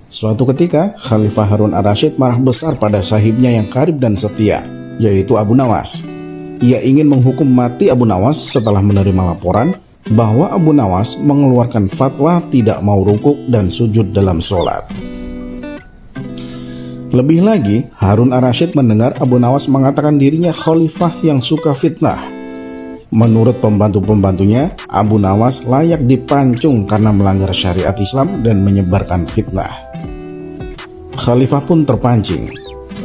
Suatu ketika, Khalifah Harun ar-Rasyid marah besar pada sahibnya yang karib dan setia, yaitu Abu Nawas. Ia ingin menghukum mati Abu Nawas setelah menerima laporan bahwa Abu Nawas mengeluarkan fatwa tidak mau rukuk dan sujud dalam sholat. Lebih lagi, Harun ar-Rasyid mendengar Abu Nawas mengatakan dirinya khalifah yang suka fitnah. Menurut pembantu-pembantunya, Abu Nawas layak dipancung karena melanggar syariat Islam dan menyebarkan fitnah. Khalifah pun terpancing,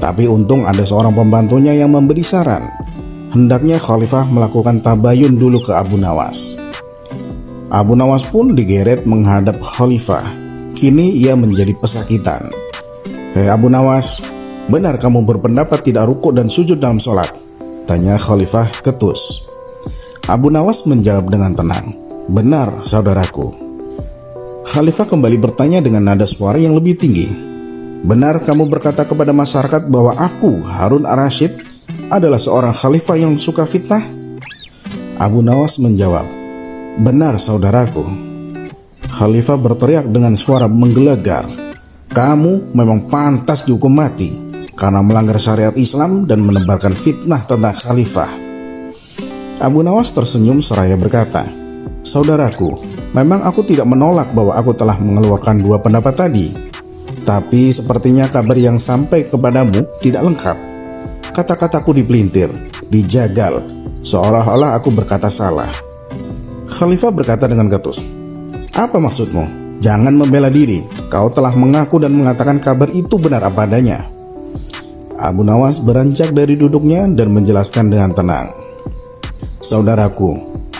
tapi untung ada seorang pembantunya yang memberi saran. Hendaknya Khalifah melakukan tabayun dulu ke Abu Nawas. Abu Nawas pun digeret menghadap Khalifah. Kini ia menjadi pesakitan. "Hei Abu Nawas, benar kamu berpendapat tidak rukuk dan sujud dalam sholat?" tanya Khalifah ketus. Abu Nawas menjawab dengan tenang, "Benar saudaraku." Khalifah kembali bertanya dengan nada suara yang lebih tinggi, "Benar kamu berkata kepada masyarakat bahwa aku, Harun ar-Rasyid, adalah seorang khalifah yang suka fitnah?" Abu Nawas menjawab, "Benar saudaraku." Khalifah berteriak dengan suara menggelegar, "Kamu memang pantas dihukum mati karena melanggar syariat Islam dan menebarkan fitnah tentang khalifah." Abu Nawas tersenyum seraya berkata, "Saudaraku, memang aku tidak menolak bahwa aku telah mengeluarkan dua pendapat tadi. Tapi sepertinya kabar yang sampai kepadamu tidak lengkap. Kata-kataku dipelintir, dijagal, seolah-olah aku berkata salah." Khalifah berkata dengan ketus, "Apa maksudmu? Jangan membela diri. Kau telah mengaku dan mengatakan kabar itu benar apa adanya." Abu Nawas beranjak dari duduknya dan menjelaskan dengan tenang, "Saudaraku,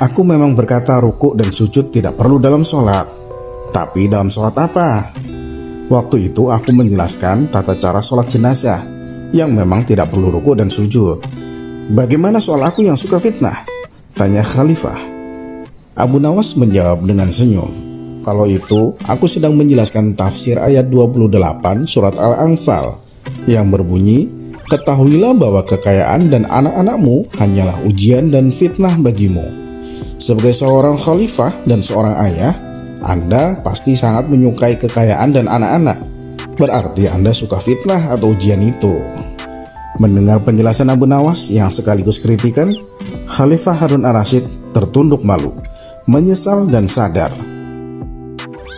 aku memang berkata rukuk dan sujud tidak perlu dalam sholat. Tapi dalam sholat apa? Waktu itu aku menjelaskan tata cara sholat jenazah yang memang tidak perlu rukuk dan sujud. Bagaimana soal aku yang suka fitnah?" tanya Khalifah. Abu Nawas menjawab dengan senyum, "Kalau itu aku sedang menjelaskan tafsir ayat 28 surat Al-Anfal yang berbunyi, 'Ketahuilah bahwa kekayaan dan anak-anakmu hanyalah ujian dan fitnah bagimu.' Sebagai seorang khalifah dan seorang ayah, Anda pasti sangat menyukai kekayaan dan anak-anak. Berarti Anda suka fitnah atau ujian itu." Mendengar penjelasan Abu Nawas yang sekaligus kritikan, Khalifah Harun ar-Rasyid tertunduk malu, menyesal dan sadar.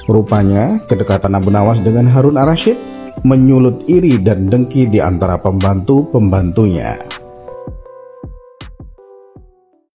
Rupanya kedekatan Abu Nawas dengan Harun ar-Rasyid menyulut iri dan dengki di antara pembantu-pembantunya.